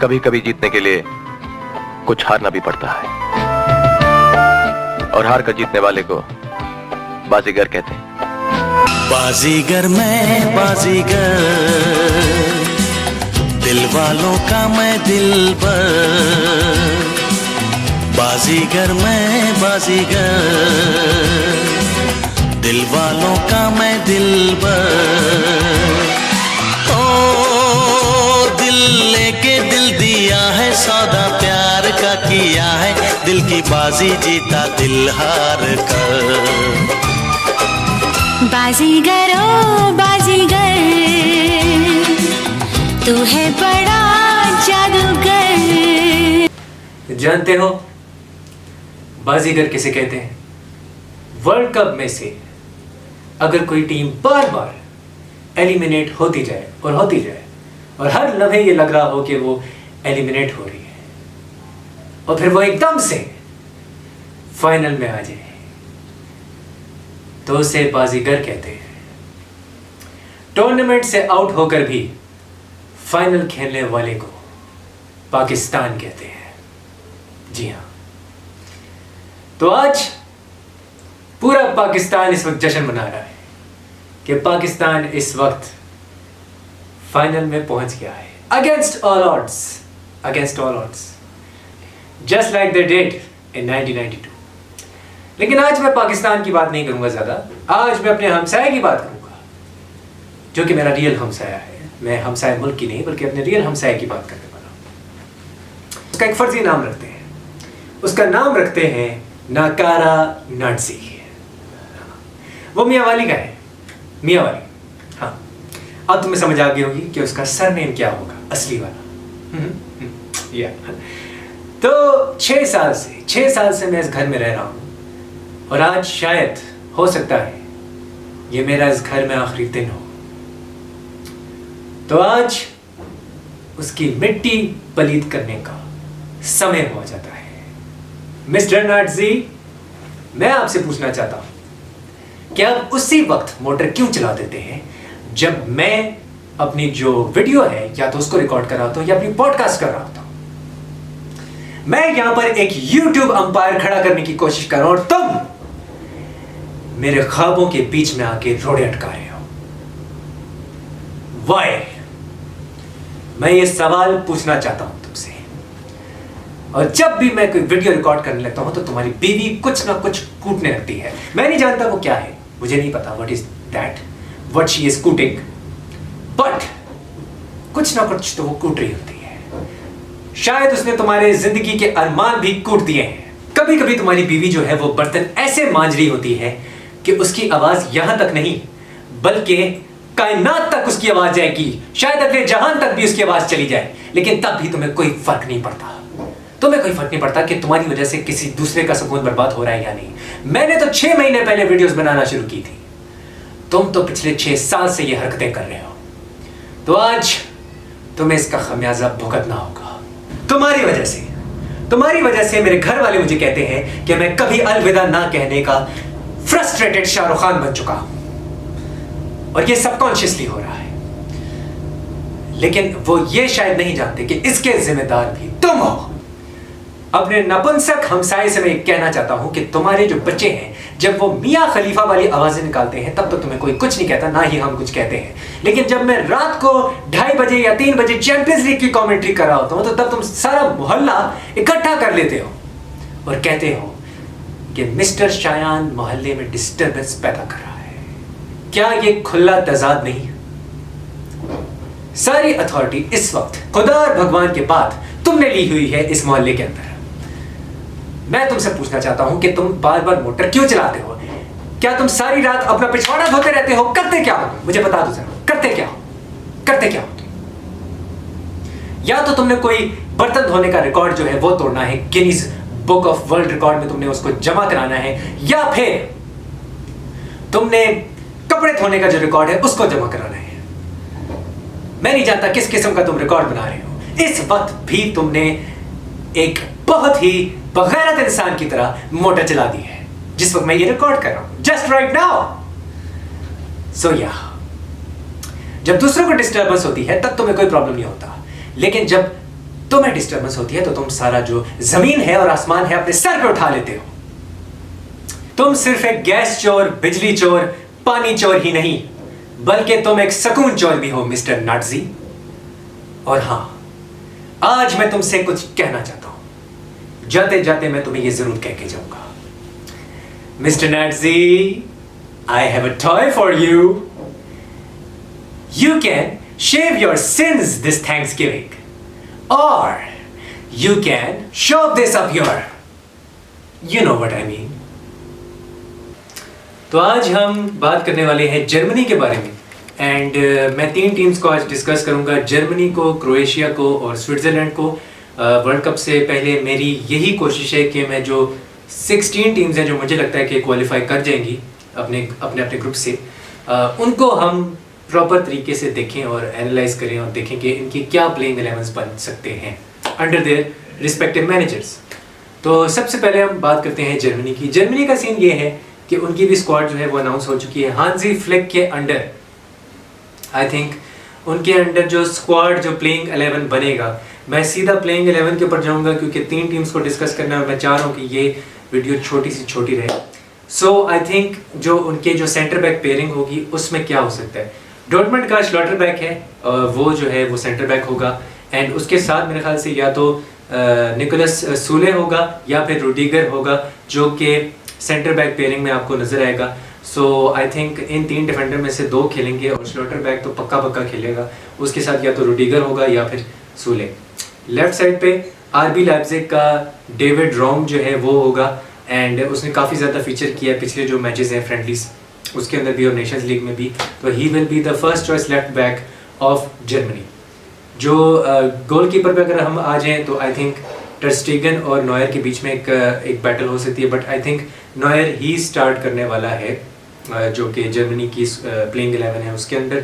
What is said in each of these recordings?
कभी कभी जीतने के लिए कुछ हारना भी पड़ता है, और हार कर जीतने वाले को बाजीगर कहते हैं। बाजीगर मैं बाजीगर, दिल वालों का मैं दिलबर। बाजीगर मैं बाजीगर, दिल वालों का मैं दिलबर। दिल लेके दिल दिया है, सौदा प्यार का किया है, दिल की बाजी जीता दिल हार कर। बाजीगर ओ बाजीगर, तू है बड़ा जादूगर। जानते हो बाजीगर किसे कहते हैं? वर्ल्ड कप में से अगर कोई टीम बार बार एलिमिनेट होती जाए और हर लम्हे ये लग रहा हो कि वो एलिमिनेट हो रही है, और फिर वो एकदम से फाइनल में आ जाए, तो उसे बाजीगर कहते हैं। टूर्नामेंट से आउट होकर भी फाइनल खेलने वाले को पाकिस्तान कहते हैं। जी हाँ, तो आज पूरा पाकिस्तान इस वक्त जश्न मना रहा है कि पाकिस्तान इस वक्त फाइनल में पहुंच गया है, against all odds, just like they did in 1992। लेकिन आज मैं पाकिस्तान की बात नहीं करूंगा ज्यादा, आज मैं अपने हमसाये की बात करूंगा, जो कि मेरा रियल हमसाया है। मैं हमसाया मुल्क की नहीं बल्कि अपने रियल हमसाये की बात करने वाला हूं। उसका एक फर्जी नाम रखते हैं, उसका नाम रखते हैं नाकारा नाटसी। वो मियाँ वाली का है, मियाँ वाली। हाँ, अब तुम्हें समझ आ गई होगी कि उसका सरनेम क्या होगा, असली वाला। या तो 6 साल से मैं इस घर में रह रहा हूं, और आज शायद हो सकता है ये मेरा इस घर में आखिरी दिन हो। तो आज उसकी मिट्टी पलीद करने का समय हो जाता है। मिस्टर नाटजी, मैं आपसे पूछना चाहता हूं कि आप उसी वक्त मोटर क्यों चला देते हैं जब मैं अपनी जो वीडियो है या तो उसको रिकॉर्ड कर रहा होता हूं या अपनी पॉडकास्ट कर रहा होता हूं। मैं यहां पर एक YouTube अंपायर खड़ा करने की कोशिश कर रहा हूं, और तुम मेरे ख्वाबों के बीच में आके रोड़े अटका रहे हो। वाई? मैं ये सवाल पूछना चाहता हूं तुमसे। और जब भी मैं कोई वीडियो रिकॉर्ड करने लगता हूं तो तुम्हारी बीवी कुछ ना कुछ कूटने लगती है। मैं नहीं जानता वो क्या है, मुझे नहीं पता what is that, what she is cooking, but कुछ ना कुछ तो वो कूट रही होती है। शायद उसने तुम्हारे जिंदगी के अरमान भी कूट दिए हैं। कभी कभी तुम्हारी बीवी जो है वो बर्तन ऐसे मांज रही होती है कि उसकी आवाज यहां तक नहीं बल्कि कायनात तक उसकी आवाज जाएगी, शायद अगले जहान तक भी उसकी आवाज चली जाए, लेकिन तब भी तुम्हें कोई फर्क नहीं पड़ता। तुम्हें कोई फर्क नहीं पड़ता कि तुम्हारी वजह से किसी दूसरे का सुकून बर्बाद हो रहा है या नहीं। मैंने तो 6 महीने पहले वीडियोस बनाना शुरू की थी, तुम तो पिछले 6 साल से ये हरकतें कर रहे हो। तो आज तुम्हें इसका खमियाजा भुगतना होगा। तुम्हारी वजह से मेरे घर वाले मुझे कहते हैं कि मैं कभी अलविदा ना कहने का फ्रस्ट्रेटेड शाहरुख खान बन चुका हूं, और ये सबकॉन्शियसली हो रहा है। लेकिन वो ये शायद नहीं जानते कि इसके जिम्मेदार भी तुम हो। अपने नपुंसक हमसाये से मैं कहना चाहता हूं कि तुम्हारे जो बच्चे हैं, जब वो मियां खलीफा वाली आवाजें निकालते हैं तब तो तुम्हें कोई कुछ नहीं कहता, ना ही हम कुछ कहते हैं। लेकिन जब मैं रात को 2:30 बजे या 3 बजे चैंपियंस लीग की कमेंट्री कर रहा होता हूं तो तब तुम सारा मोहल्ला इकट्ठा कर लेते हो और कहते हो कि मिस्टर शायान मोहल्ले में डिस्टर्बेंस पैदा कर रहा है। क्या ये खुला तजाद नहीं? सारी अथॉरिटी इस वक्त खुदा और भगवान के बाद तुमने ली हुई है इस मोहल्ले के अंदर। मैं तुमसे पूछना चाहता हूं कि तुम बार बार मोटर क्यों चलाते हो? क्या तुम सारी रात अपना पिछवाड़ा धोते रहते हो? करते क्या हो? मुझे बता दो जरा, करते क्या हो तुम? या तो तुमने कोई बर्तन धोने का रिकॉर्ड जो है वो तोड़ना है, Guinness book of world record में तुमने उसको जमा कराना है, या फिर तुमने कपड़े धोने का जो रिकॉर्ड है उसको जमा कराना है। मैं नहीं जानता किस किस्म का तुम रिकॉर्ड बना रहे हो। इस वक्त भी तुमने एक बहुत ही बगैरत इंसान की तरह मोटर चला दी है जिस वक्त मैं ये रिकॉर्ड कर रहा हूं, जस्ट राइट नाउ। सो या, जब दूसरों को डिस्टर्बेंस होती है तब तुम्हें कोई प्रॉब्लम नहीं होता, लेकिन जब तुम्हें डिस्टर्बेंस होती है तो तुम सारा जो जमीन है और आसमान है अपने सर पे उठा लेते हो। तुम सिर्फ एक गैस चोर, बिजली चोर, पानी चोर ही नहीं बल्कि तुम एक सुकून चोर भी हो मिस्टर नाटजी। और हां, आज मैं तुमसे कुछ कहना चाहता हूं। जाते जाते मैं तुम्हें यह जरूर कह के जाऊंगा, mister नाटजी, I have a toy for you. You can shave your sins this Thanksgiving, or you can shove this up your, you know what I mean. तो आज हम बात करने वाले हैं जर्मनी के बारे में एंड मैं 3 टीम्स को आज डिस्कस करूंगा, जर्मनी को, क्रोएशिया को और स्विट्जरलैंड को। वर्ल्ड कप से पहले मेरी यही कोशिश है कि मैं जो 16 टीम्स हैं जो मुझे लगता है कि क्वालिफाई कर जाएंगी अपने अपने ग्रुप से, उनको हम प्रॉपर तरीके से देखें और एनालाइज करें और देखें कि इनकी क्या प्लेइंग 11 बन सकते हैं अंडर देयर रिस्पेक्टिव मैनेजर्स। तो सबसे पहले हम बात करते हैं जर्मनी की। जर्मनी का सीन ये है कि उनकी भी स्क्वाड जो है वो अनाउंस हो चुकी है। हांजी फ्लिक के अंडर आई थिंक उनके अंडर जो स्क्वाड, जो प्लेइंग 11 बनेगा, मैं सीधा प्लेइंग 11 के ऊपर जाऊंगा क्योंकि 3 टीम्स को डिस्कस करना है। मैं चाह रहा हूँ कि ये वीडियो छोटी सी छोटी रहे। सो आई थिंक जो उनके जो सेंटर बैक पेयरिंग होगी उसमें क्या हो सकता है। डॉर्टमंड का स्लॉटरबैक है, वो जो है वो सेंटर बैक होगा एंड उसके साथ मेरे ख्याल से या तो निकोलस सूले होगा या फिर रूडिगर होगा जो कि सेंटर बैक पेयरिंग में आपको नजर आएगा। सो आई थिंक इन 3 डिफेंडर में से 2 खेलेंगे और स्लॉटरबैक तो पक्का खेलेगा, उसके साथ या तो रूडिगर होगा या फिर सूले। लेफ्ट साइड पे आरबी लाइप्जिग का डेविड रॉम जो है वो होगा एंड उसने काफ़ी ज़्यादा फीचर किया पिछले जो मैचेस हैं फ्रेंडलीज उसके अंदर भी और नेशंस लीग में भी। तो he will be the first choice left back of Germany. जो गोलकीपर पे अगर हम आ जाएं तो आई थिंक टर स्टेगन और नॉयर के बीच में एक बैटल हो सकती है, बट आई थिंक नॉयर ही स्टार्ट करने वाला है जो कि जर्मनी की प्लेइंग 11 है उसके अंदर।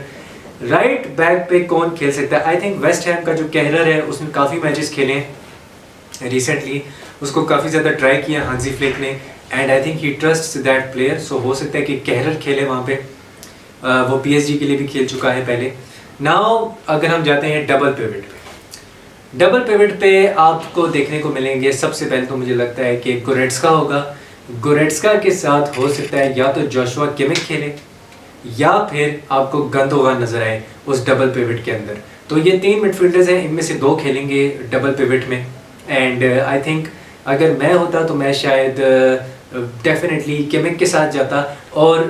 राइट बैक पे कौन खेल सकता है? आई थिंक वेस्ट हैम का जो कहरर है उसने काफ़ी मैचेस खेले हैं रिसेंटली, उसको काफ़ी ज़्यादा ट्राई किया हांजी फ्लिक ने and I think he trust that player. So हो सकता है कि कहरर खेले वहाँ पे, वो PSG के लिए भी खेल चुका है पहले। नाउ अगर हम जाते हैं डबल पिवट पे, डबल पिवट पे आपको देखने को मिलेंगे सबसे पहले तो मुझे लगता है कि गोरेट्स्का होगा। गोरेट्स्का के साथ हो सकता है या तो जोशुआ किमिक खेले या फिर आपको गंदोगान नजर आए उस डबल पिवट के अंदर। तो ये 3 मिडफील्डर्स हैं, इनमें से 2 खेलेंगे डबल पिवट में एंड आई थिंक अगर मैं होता तो मैं शायद डेफिनेटली किमिक के साथ जाता और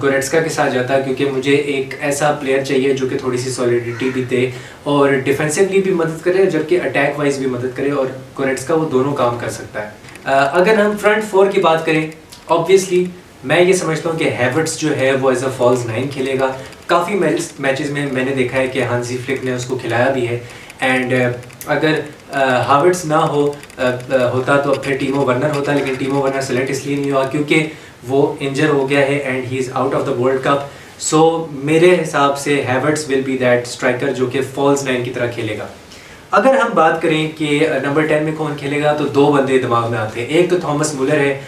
गोरेट्स्का के साथ जाता, क्योंकि मुझे एक ऐसा प्लेयर चाहिए जो कि थोड़ी सी सॉलिडिटी भी दे और डिफेंसिवली भी मदद करे जबकि अटैक वाइज भी मदद करे, और गोरेट्स्का वो दोनों काम कर सकता है। अगर हम फ्रंट 4 की बात करें, ऑब्वियसली मैं ये समझता हूँ कि हैवर्ट्स जो है वो एज अ फॉल्स 9 खेलेगा। काफ़ी मैचेस में मैंने देखा है कि हांजी फ्लिक ने उसको खिलाया भी है एंड अगर हावर्ट्स ना होता तो फिर टीमो वर्नर होता, लेकिन टीमो वर्नर सेलेक्ट इसलिए नहीं हुआ क्योंकि वो इंजर हो गया है and he is out of the world cup. So मेरे हिसाब से Havertz will be that striker जो कि फॉल्स 9 की तरह खेलेगा। अगर हम बात करें कि नंबर 10 में कौन खेलेगा तो 2 बंदे दिमाग में आते हैं। एक तो थॉमस मुलर है,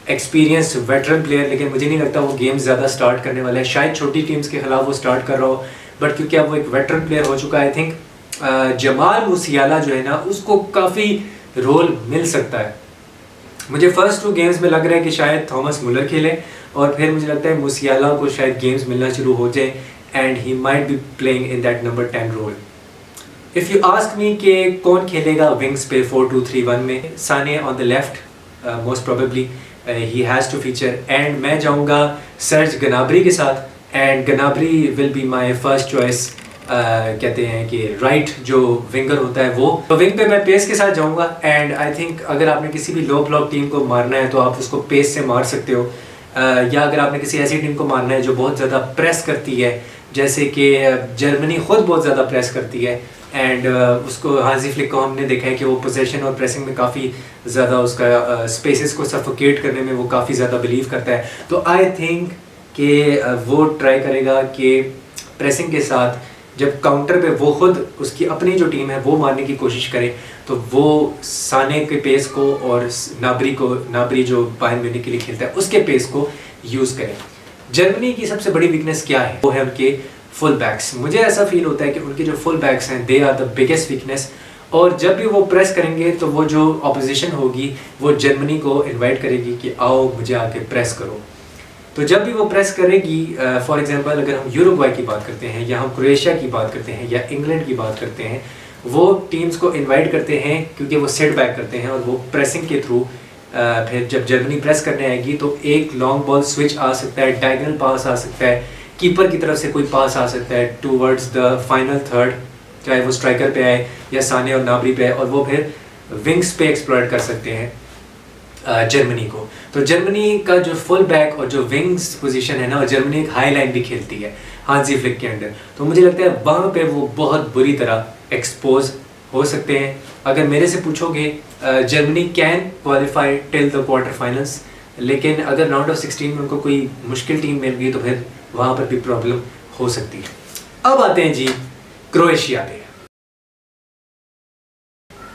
एक्सपीरियंस्ड वेटरन प्लेयर, लेकिन मुझे नहीं लगता वो गेम ज़्यादा स्टार्ट करने वाला है। शायद छोटी टीम्स के खिलाफ वो स्टार्ट कर रहा हो, बट क्योंकि अब वो एक वेटरन प्लेयर हो चुका है, आई थिंक जमाल मूसियाला जो है ना उसको काफ़ी रोल मिल सकता है। मुझे फर्स्ट 2 गेम्स में लग रहा है कि शायद थॉमस मुलर खेले और फिर मुझे लगता है मूसियाला को शायद गेम्स मिलना शुरू हो जाए and he might be playing in that number 10 role. If you ask me कि कौन खेलेगा विंग्स पे 4-2-3-1 में, Sane on the left most probably he has to feature and मैं जाऊँगा सर्ज गनाब्री के साथ and Gnabry will be my first choice. कहते हैं कि राइट जो विंगर होता है वो, तो विंग पे मैं पेस के साथ जाऊंगा एंड आई थिंक अगर आपने किसी भी लो ब्लॉक टीम को मारना है तो आप उसको पेस से मार सकते हो, या अगर आपने किसी ऐसी टीम को मारना है जो बहुत ज़्यादा प्रेस करती है, जैसे कि जर्मनी खुद बहुत ज़्यादा प्रेस करती है एंड उसको हांजी फ्लिक को हमने देखा है कि वो पोजीशन और प्रेसिंग में काफ़ी ज़्यादा उसका स्पेसेस को सफोकेट करने में वो काफ़ी ज़्यादा बिलीव करता है। तो आई थिंक कि वो ट्राई करेगा कि प्रेसिंग के साथ जब काउंटर पे वो खुद उसकी अपनी जो टीम है वो मारने की कोशिश करे तो वो साने के पेस को और नाबरी जो बायर्न म्यूनिख के लिए खेलता है उसके पेस को यूज़ करें। जर्मनी की सबसे बड़ी वीकनेस क्या है? वो है उनके फुल बैक्स। मुझे ऐसा फील होता है कि उनके जो फुल बैक्स हैं they are the biggest weakness और जब भी वो प्रेस करेंगे तो वो जो ऑपोजिशन होगी वो जर्मनी को इनवाइट करेगी कि आओ मुझे आके प्रेस करो। तो जब भी वो प्रेस करेगी, फॉर एग्जांपल अगर हम यूरुग्वाई की बात करते हैं या हम क्रोएशिया की बात करते हैं या इंग्लैंड की बात करते हैं, वो टीम्स को इनवाइट करते हैं क्योंकि वो सेट बैक करते हैं और वो प्रेसिंग के थ्रू फिर जब जर्मनी प्रेस करने आएगी तो एक लॉन्ग बॉल स्विच आ सकता है, डायगोनल पास आ सकता है, कीपर की तरफ से कोई पास आ सकता है टूवर्ड्स द फाइनल थर्ड, चाहे वो स्ट्राइकर पे आए या साने और नाबरी पे आए, और वो फिर विंग्स पे एक्सप्लॉइट कर सकते हैं जर्मनी को। तो जर्मनी का जो फुल बैक और जो विंग्स पोजीशन है ना, और जर्मनी एक हाई लाइन भी खेलती है हांजी फ्लिक के अंडर, तो मुझे लगता है वहाँ पे वो बहुत बुरी तरह एक्सपोज हो सकते हैं। अगर मेरे से पूछोगे, Germany can qualify till the quarter finals, लेकिन अगर राउंड ऑफ 16 में उनको कोई मुश्किल टीम मिल गई तो फिर वहाँ पर भी प्रॉब्लम हो सकती है। अब आते हैं जी क्रोएशिया पे।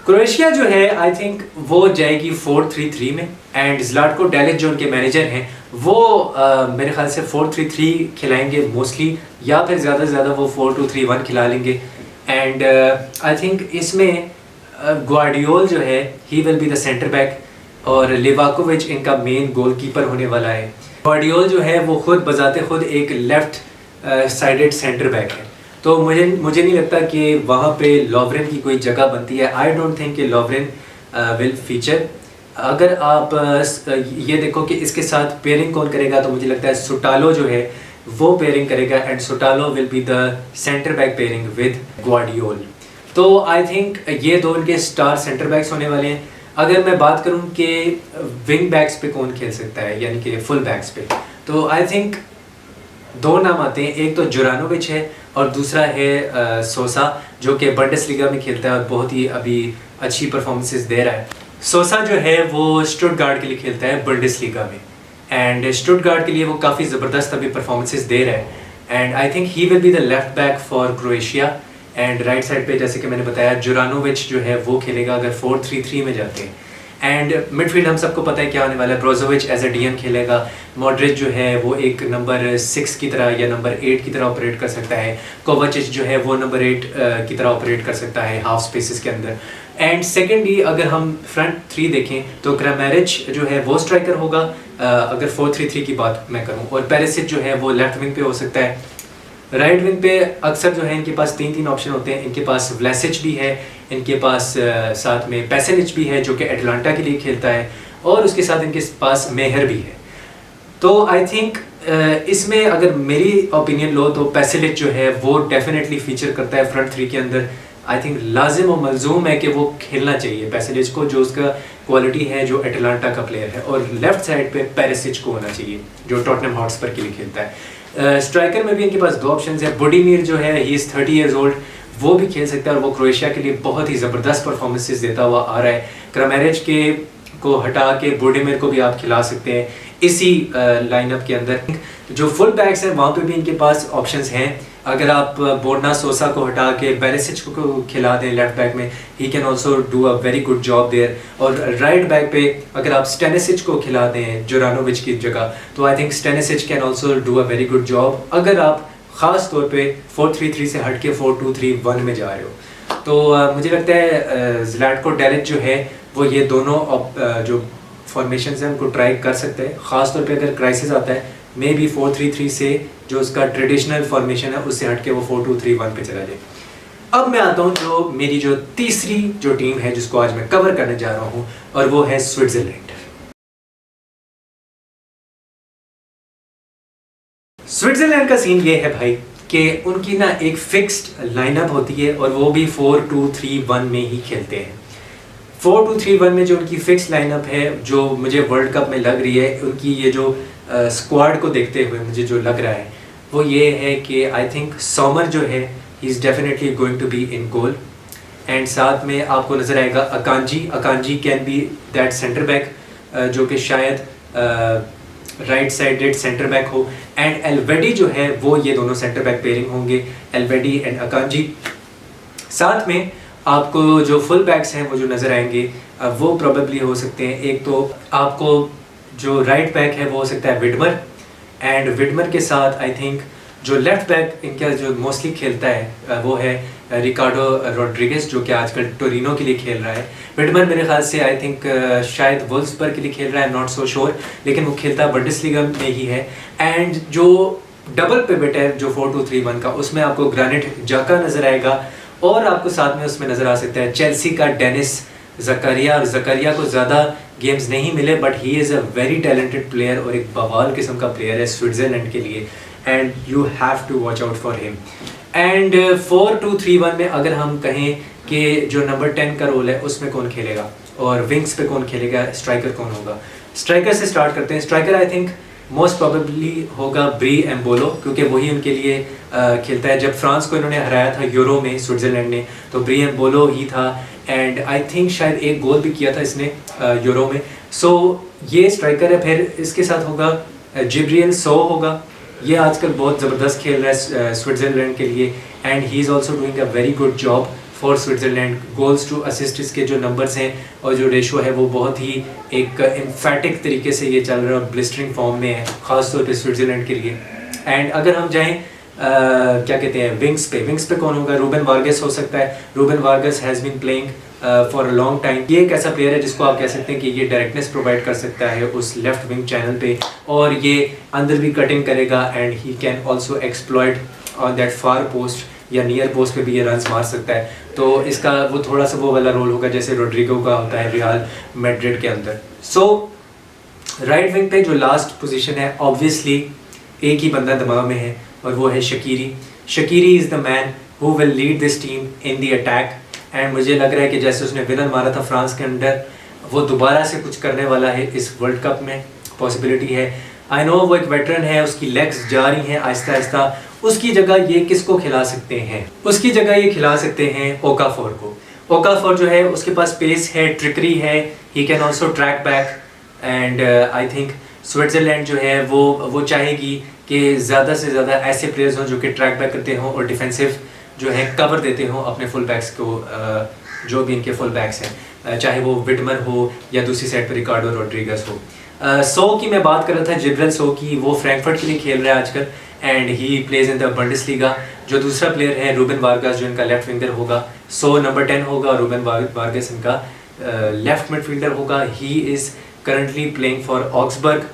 क्रोएशिया जो है आई थिंक वो जाएगी 4-3-3 में, एंड ज़्लाटको डैलिच जो उनके मैनेजर हैं वो मेरे ख्याल से 4-3-3 खिलाएंगे मोस्टली, या फिर ज़्यादा से ज़्यादा वो 4-2-3-1 खिला लेंगे। एंड आई थिंक इसमें ग्वार्डियोल जो है he will be the centre back, और लिवाकोविच इनका मेन गोलकीपर होने वाला है। ग्वार्डियोल जो है वो खुद बजाते खुद एक लेफ्ट साइडेड सेंटर बैक है, तो मुझे नहीं लगता कि वहाँ पे लॉवरेन की कोई जगह बनती है। आई डोंट थिंक कि लॉवरेन विल फीचर। अगर आप ये देखो कि इसके साथ पेयरिंग कौन करेगा, तो मुझे लगता है सुटालो जो है वो पेयरिंग करेगा, and Sutalo will be the centre back pairing with Gvardiol. तो आई थिंक ये दो इनके स्टार सेंटर बैक्स होने वाले हैं। अगर मैं बात करूं कि विंग बैक्स पे कौन खेल सकता है, यानी कि फुल बैक्स पे, तो आई थिंक दो नाम आते हैं। एक तो जुरानोविच है और दूसरा है सोसा, जो कि बुंडेसलीगा में खेलता है और बहुत ही अभी अच्छी परफॉर्मेंसेस दे रहा है। सोसा जो है वो स्टुटगार्ट के लिए खेलता है बुंडेसलीगा में, एंड स्टुटगार्ट के लिए वो काफ़ी ज़बरदस्त अभी परफॉर्मेंसेस दे रहा है, and I think he will be the left back for Croatia. And right side पे जैसे कि मैंने बताया जुरानोविच जो है वो खेलेगा अगर 4-3-3 में जाते हैं। एंड मिडफील्ड हम सबको पता है क्या होने वाला है, ब्रोजोविच एज ए डीएम खेलेगा, मॉड्रिच जो है वो एक नंबर 6 की तरह या नंबर 8 की तरह ऑपरेट कर सकता है, कोवाचिच जो है वो नंबर 8 की तरह ऑपरेट कर सकता है हाफ स्पेसेस के अंदर। एंड सेकेंडली अगर हम फ्रंट 3 देखें तो क्रामेरिच जो है वो स्ट्राइकर होगा अगर 4-3-3 की बात मैं करूँ, और पेरिसिच जो है वो लेफ्ट विंग पे हो सकता है। राइट विंग पे अक्सर जो है इनके पास 3 ऑप्शन होते हैं। इनके पास व्लासिच भी है, इनके पास साथ में पेसेलिच भी है जो कि एटलांटा के लिए खेलता है, और उसके साथ इनके पास मेहर भी है। तो आई थिंक इसमें अगर मेरी ओपिनियन लो तो पेसेलिच जो है वो डेफिनेटली फीचर करता है फ्रंट 3 के अंदर। आई थिंक लाजिम और मलजूम है कि वो खेलना चाहिए पेसेलिच को, जो उसका क्वालिटी है जो एटलांटा का प्लेयर है, और लेफ्ट साइड पे पेरिसिच को होना चाहिए जो टॉटनहम हॉटस्पर के लिए खेलता है। स्ट्राइकर में भी इनके पास 2 ऑप्शन है। बुडीमीर जो है ही इज़ 30 ईयर्स ओल्ड, वो भी खेल सकता है और वो क्रोएशिया के लिए बहुत ही ज़बरदस्त परफॉर्मेंसेस देता हुआ आ रहा है। क्रामेरिच को हटा के बुडीमीर को भी आप खिला सकते हैं इसी लाइनअप के अंदर। जो फुल बैक्स हैं वहाँ पे भी इनके पास ऑप्शंस हैं। अगर आप बोर्ना सोसा को हटा के पेरिसिच को खिला दें लेफ्ट बैक में, he can also do a very good job there. और राइट बैक पे अगर आप स्टेनिसिच को खिला दें जुरानोविच की जगह, तो I think Stanisic can also do a very good job अगर आप ख़ास तौर पे 4-3-3 से हट के 4-2-3-1 में जा रहे हो। तो मुझे लगता है ज़्लाटको डैलिच जो है वो ये दोनों जो फॉर्मेशंस हैं उनको ट्राई कर सकते हैं। ख़ास तौर पे अगर क्राइसिस आता है मे बी 4-3-3 से जो उसका ट्रेडिशनल फॉर्मेशन है उससे हट के वो 4-2-3-1 पे चला जाए। अब मैं आता हूँ जो मेरी जो तीसरी जो टीम है जिसको आज मैं कवर करने जा रहा हूँ, और वो है स्विट्ज़रलैंड। स्विट्ज़रलैंड का सीन ये है भाई कि उनकी ना एक फिक्स्ड लाइनअप होती है और वो भी 4-2-3-1 में ही खेलते हैं। 4-2-3-1 में जो उनकी फिक्स्ड लाइनअप है जो मुझे वर्ल्ड कप में लग रही है, उनकी ये जो स्क्वाड को देखते हुए मुझे जो लग रहा है वो ये है कि आई थिंक समर जो है he is definitely going to be in goal, and साथ में आपको नज़र आएगा Akanji can be that centre back जो कि शायद राइट साइडेड सेंटर बैक हो, एंड एल्वेडी जो है वो ये दोनों सेंटर बैक पेयरिंग होंगे, एल्वेडी एंड अकांजी। साथ में आपको जो फुल बैक्स हैं वो जो नज़र आएंगे वो प्रोबेबली हो सकते हैं। एक तो आपको जो राइट बैक है वो हो सकता है विडमर, एंड विडमर के साथ आई थिंक जो लेफ्ट बैक इनका जो मोस्टली खेलता है वो है रिकार्डो रोड्रिगेज जो कि आजकल टोरिनो के लिए खेल रहा है। विटमर मेरे ख्याल से आई थिंक शायद वुल्फ्सबर्ग के लिए खेल रहा है, नॉट सो श्योर, लेकिन वो खेलता बुंडेसलीगा में ही है। एंड जो डबल पिवट है जो 4-2-3-1 का, उसमें आपको ग्रानिट जाका नजर आएगा और आपको साथ में उसमें नजर आ सकता है चेल्सी का डेनिस ज़करिया। और ज़करिया को ज़्यादा गेम्स नहीं मिले but he is a very talented player और एक बवाल किस्म का प्लेयर है स्विट्ज़रलैंड के लिए, and you have to watch out for him. And 4-2-3-1 में अगर हम कहें कि जो नंबर 10 का रोल है उसमें कौन खेलेगा और विंग्स पे कौन खेलेगा, स्ट्राइकर कौन होगा। स्ट्राइकर से स्टार्ट करते हैं। Striker I think most probably होगा ब्री एम्बोलो, क्योंकि वही उनके लिए खेलता है। जब फ्रांस को इन्होंने हराया था यूरो में स्विट्ज़रलैंड ने, तो ब्री एम्बोलो ही था एंड आई थिंक शायद एक गोल भी किया था इसने यूरो में। सो ये स्ट्राइकर है। फिर इसके साथ होगा जिब्रियल सो होगा, ये आजकल बहुत ज़बरदस्त खेल रहा है स्विट्ज़रलैंड के लिए and he is also doing a very good job for Switzerland. Goals to assist इसके जो नंबर्स हैं और जो रेशो है वो बहुत ही एक एम्फेटिक तरीके से ये चल रहा है और ब्लिस्टरिंग फॉर्म में है, ख़ासतौर पे स्विट्ज़रलैंड के लिए। एंड अगर हम जाएँ क्या कहते हैं विंग्स पे कौन होगा, रूबन वार्गस हो सकता है। Ruben Vargas has been playing for a long time. ये एक ऐसा प्लेयर है जिसको आप कह सकते हैं कि ये डायरेक्टनेस प्रोवाइड कर सकता है उस लेफ्ट विंग चैनल पे और ये अंदर भी कटिंग करेगा and he can also exploit on that far post या नियर पोस्ट पे भी ये रन्स मार सकता है। तो इसका वो थोड़ा सा वो वाला रोल होगा जैसे रोड्रिगो का होता है रियल मैड्रिड के अंदर। सो राइट विंग पे जो लास्ट पोजीशन है ऑब्वियसली एक ही बंदा दिमाग में है और वो है Shaqiri. Shaqiri is the man who will lead this team in the attack and मुझे लग रहा है कि जैसे उसने विनर मारा था फ्रांस के अंदर, वो दोबारा से कुछ करने वाला है इस वर्ल्ड कप में, पॉसिबिलिटी है। आई नो वो एक वेटरन है, उसकी लेग्स जा रही हैं आहिस्ता आहिस्ता। उसकी जगह ये किसको खिला सकते हैं? उसकी जगह ये खिला सकते हैं ओकाफोर को। ओकाफोर जो है उसके पास पेस है, ट्रिकरी है, ही can also track back and I think Switzerland जो है वो चाहेगी कि ज़्यादा से ज़्यादा ऐसे प्लेयर्स हों जो कि ट्रैक बैक करते हों और डिफेंसिव जो है कवर देते हों अपने फुल बैक्स को, जो भी इनके फुल बैक्स हैं, चाहे वो विटमर हो या दूसरी साइड पर रिकार्डो रोड्रिगेज हो। सो की मैं बात कर रहा था, जिब्रियल सो की, वो फ्रैंकफर्ट के लिए खेल रहा है आजकल and he plays in the Bundesliga. जो दूसरा प्लेयर है रूबन वार्गस जो इनका लेफ्ट विंगर होगा, सो नंबर 10 होगा और रूबन वार्गस इनका लेफ्ट मिडफील्डर होगा। He is currently playing for Augsburg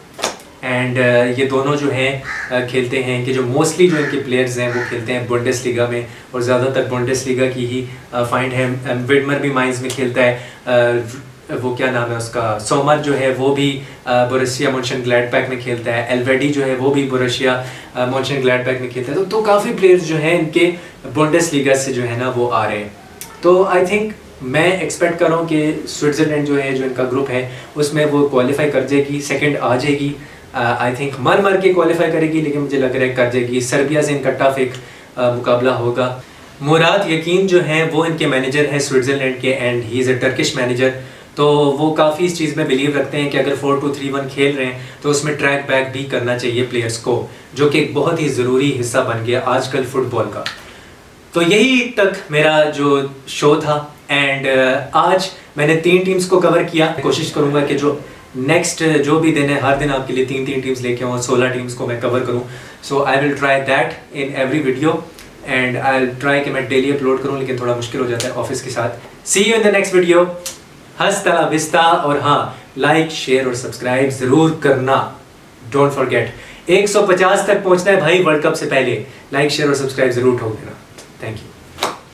and ये दोनों जो हैं खेलते हैं कि जो मोस्टली जो इनके प्लेयर्स हैं वो खेलते हैं बुंडेसलीगा में और ज़्यादातर बुंडेसलीगा की ही फाइंड है। विडमर भी माइंस में खेलता है, वो क्या नाम है उसका, सोमर जो है वो भी बोरुसिया मॉन्शनग्लैडबैक में खेलता है। एल्वेडी जो है वो भी बोरुसिया मॉन्शनग्लैडबैक में खेलता है। तो काफ़ी प्लेयर्स जो हैं इनके बुंडेसलीगा से जो है ना वो आ रहे हैं। तो आई थिंक मैं एक्सपेक्ट कर रहा हूँ कि स्विट्ज़रलैंड जो है जो इनका ग्रुप है उसमें वो क्वालिफाई कर जाएगी, सेकंड आ जाएगी। आई थिंक मर के क्वालिफाई करेगी, लेकिन मुझे लग रहा है कर जाएगी। सर्बिया से इनका टफ एक मुकाबला होगा। मुराद यकीन जो हैं वो इनके मैनेजर हैं स्विट्ज़रलैंड के and he is a Turkish manager. तो वो काफ़ी इस चीज़ में बिलीव रखते हैं कि अगर 4-2-3-1 खेल रहे हैं तो उसमें ट्रैक बैक भी करना चाहिए प्लेयर्स को, जो कि एक बहुत ही ज़रूरी हिस्सा बन गया आजकल फुटबॉल का। तो यही तक मेरा जो शो था एंड आज मैंने 3 टीम्स को कवर किया। कोशिश करूँगा कि जो नेक्स्ट जो भी दिन है हर दिन आपके लिए 3 टीम्स लेके आऊँ, 16 टीम्स को मैं कवर करूँ। So I will try that in every video and I will try कि मैं डेली अपलोड करूँ, लेकिन थोड़ा मुश्किल हो जाता है ऑफिस के साथ। See you in the next video. हस्ता ला विस्ता। और हाँ, लाइक शेयर और सब्सक्राइब ज़रूर करना, डोंट फॉरगेट। 150 तक पहुँचना है भाई वर्ल्ड कप से पहले। लाइक शेयर और सब्सक्राइब ज़रूर ठोक देना। Thank you.